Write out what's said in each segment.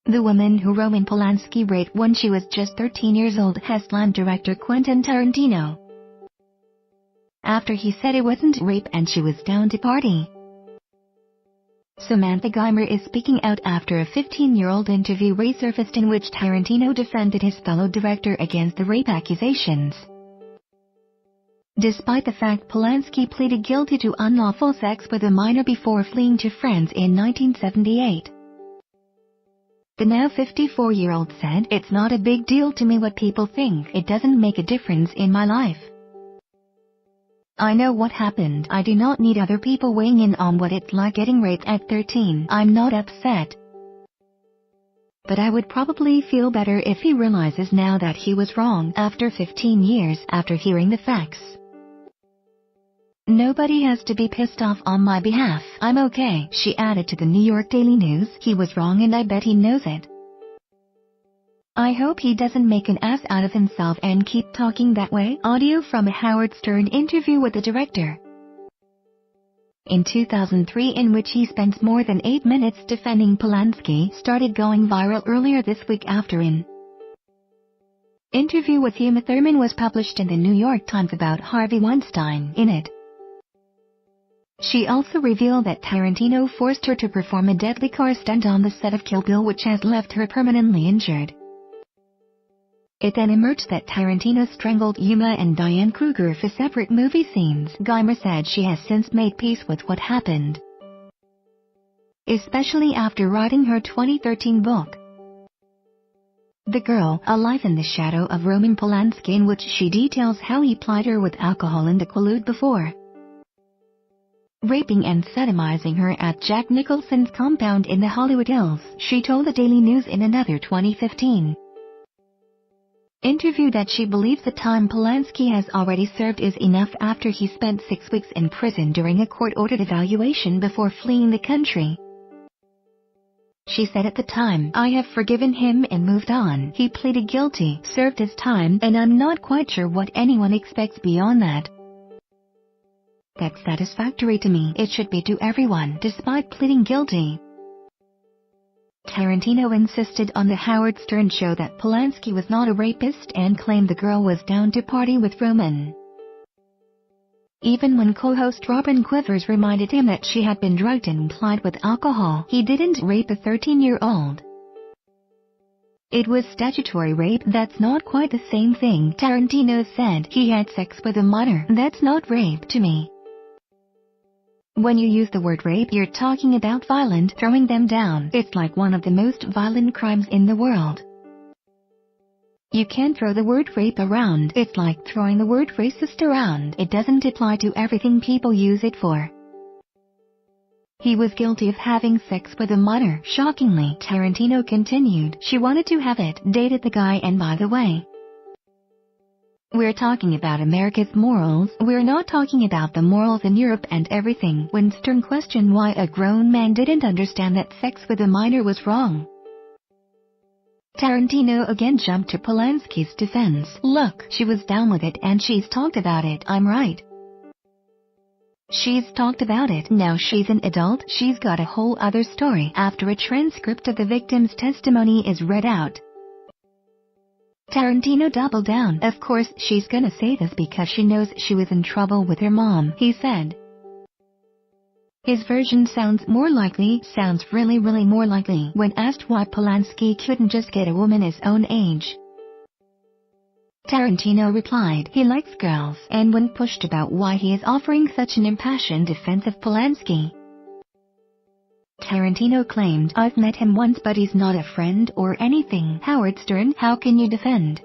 The woman who Roman Polanski raped when she was just 13 years old has slammed director Quentin Tarantino after he said it wasn't rape and she was down to party. Samantha Geimer is speaking out after a 15-year-old interview resurfaced in which Tarantino defended his fellow director against the rape accusations. Despite the fact Polanski pleaded guilty to unlawful sex with a minor before fleeing to France in 1978. The now 54-year-old said, "It's not a big deal to me what people think. It doesn't make a difference in my life. I know what happened. I do not need other people weighing in on what it's like getting raped at 13. I'm not upset. But I would probably feel better if he realizes now that he was wrong after 15 years after hearing the facts. Nobody has to be pissed off on my behalf. I'm okay," she added to the New York Daily News. "He was wrong and I bet he knows it. I hope he doesn't make an ass out of himself and keep talking that way." Audio from a Howard Stern interview with the director in 2003, in which he spent more than 8 minutes defending Polanski, started going viral earlier this week after an interview with Uma Thurman was published in the New York Times about Harvey Weinstein. In it, she also revealed that Tarantino forced her to perform a deadly car stunt on the set of Kill Bill, which has left her permanently injured. It then emerged that Tarantino strangled Uma and Diane Kruger for separate movie scenes. Geimer said she has since made peace with what happened, especially after writing her 2013 book, The Girl, Alive in the Shadow of Roman Polanski, in which she details how he plied her with alcohol and a Quaalude before raping and sodomizing her at Jack Nicholson's compound in the Hollywood Hills. She told the Daily News in another 2015 interview that she believes the time Polanski has already served is enough after he spent 6 weeks in prison during a court-ordered evaluation before fleeing the country. She said at the time, "I have forgiven him and moved on. He pleaded guilty, served his time, and I'm not quite sure what anyone expects beyond that. That's satisfactory to me. It should be to everyone, despite pleading guilty." Tarantino insisted on the Howard Stern show that Polanski was not a rapist and claimed the girl was down to party with Roman. Even when co-host Robin Quivers reminded him that she had been drugged and plied with alcohol, he didn't rape a 13-year-old. "It was statutory rape. That's not quite the same thing," Tarantino said. "He had sex with a minor. That's not rape to me. When you use the word rape, you're talking about violent throwing them down. It's like one of the most violent crimes in the world. You can't throw the word rape around. It's like throwing the word racist around. It doesn't apply to everything people use it for." He was guilty of having sex with a minor. Shockingly, Tarantino continued, "She wanted to have it, dated the guy, and by the way, we're talking about America's morals. We're not talking about the morals in Europe and everything." When Stern questioned why a grown man didn't understand that sex with a minor was wrong, Tarantino again jumped to Polanski's defense. "Look, she was down with it and she's talked about it. I'm right. She's talked about it. Now she's an adult. She's got a whole other story." After a transcript of the victim's testimony is read out, Tarantino doubled down. "Of course she's gonna say this because she knows she was in trouble with her mom," he said. His version sounds more likely, sounds really more likely. When asked why Polanski couldn't just get a woman his own age, Tarantino replied, "He likes girls," and when pushed about why he is offering such an impassioned defense of Polanski, Tarantino claimed, "I've met him once but he's not a friend or anything." Howard Stern, "How can you defend?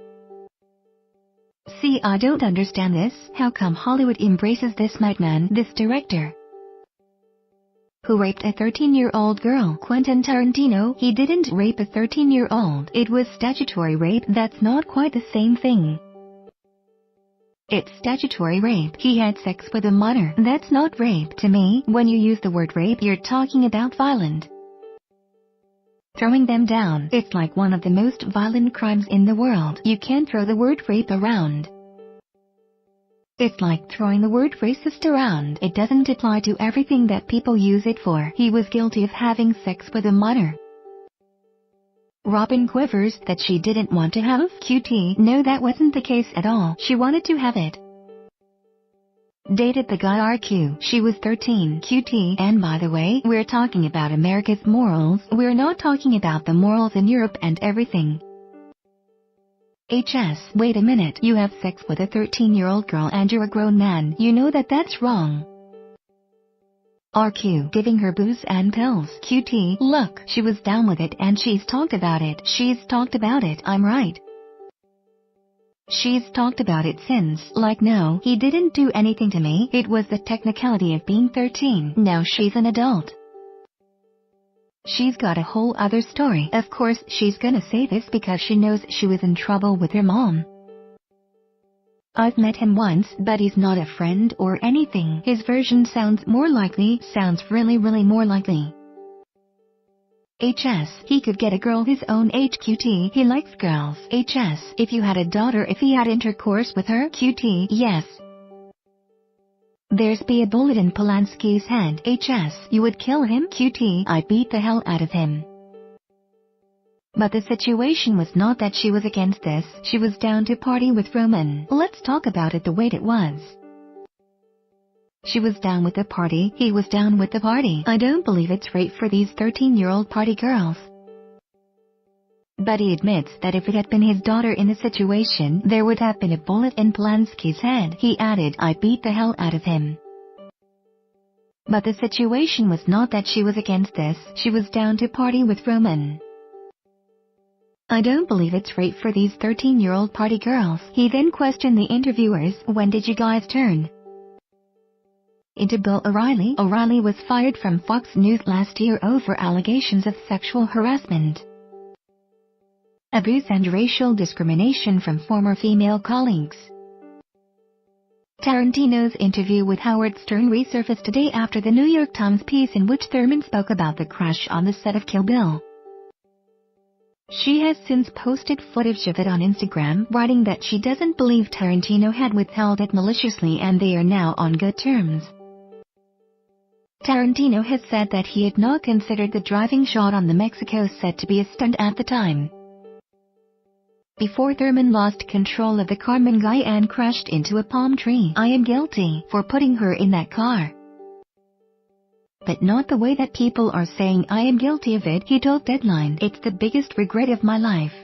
See, I don't understand this. How come Hollywood embraces this madman, this director who raped a 13-year-old girl?" Quentin Tarantino, "He didn't rape a 13-year-old. It was statutory rape. That's not quite the same thing. It's statutory rape. He had sex with a minor. That's not rape to me. When you use the word rape, you're talking about violent throwing them down. It's like one of the most violent crimes in the world. You can't throw the word rape around. It's like throwing the word racist around. It doesn't apply to everything that people use it for." He was guilty of having sex with a minor. Robin quivers that she didn't want to have QT. No, that wasn't the case at all. She wanted to have it. Dated the guy RQ. She was 13 QT. And by the way, we're talking about America's morals. We're not talking about the morals in Europe and everything. HS. Wait a minute. You have sex with a 13-year-old girl and you're a grown man. You know that that's wrong. RQ. Giving her booze and pills. QT. Look, she was down with it and she's talked about it. She's talked about it. I'm right. She's talked about it since. Like, no, he didn't do anything to me. It was the technicality of being 13. Now she's an adult. She's got a whole other story. Of course, she's gonna say this because she knows she was in trouble with her mom. I've met him once, but he's not a friend or anything. His version sounds more likely, sounds really more likely. HS. He could get a girl his own age. QT. He likes girls. HS. If you had a daughter, if he had intercourse with her. QT. Yes. There's be a bullet in Polanski's head. HS. You would kill him. QT. I beat the hell out of him. But the situation was not that she was against this. She was down to party with Roman. Let's talk about it the way it was. She was down with the party, he was down with the party. I don't believe it's rape for these 13-year-old party girls. But he admits that if it had been his daughter in the situation, there would have been a bullet in Polanski's head. He added, I beat the hell out of him. But the situation was not that she was against this. She was down to party with Roman. I don't believe it's rape for these 13-year-old party girls. He then questioned the interviewers, when did you guys turn into Bill O'Reilly? O'Reilly was fired from Fox News last year over allegations of sexual harassment, abuse and racial discrimination from former female colleagues. Tarantino's interview with Howard Stern resurfaced today after the New York Times piece in which Thurman spoke about the crash on the set of Kill Bill. She has since posted footage of it on Instagram, writing that she doesn't believe Tarantino had withheld it maliciously and they are now on good terms. Tarantino has said that he had not considered the driving shot on the Mexico set to be a stunt at the time. Before Thurman lost control of the car and crashed into a palm tree. I am guilty for putting her in that car, but not the way that people are saying I am guilty of it, he told Deadline. It's the biggest regret of my life,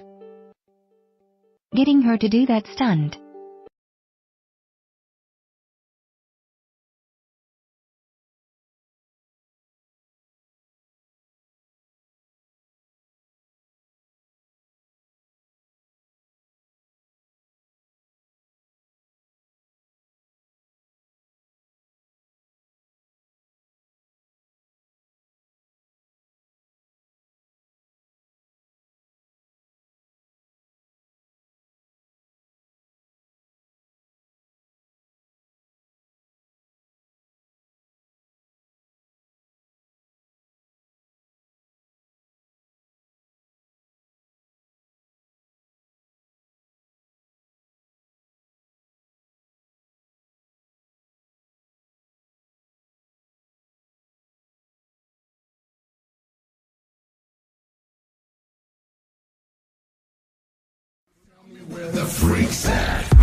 getting her to do that stunt. Where the freaks at?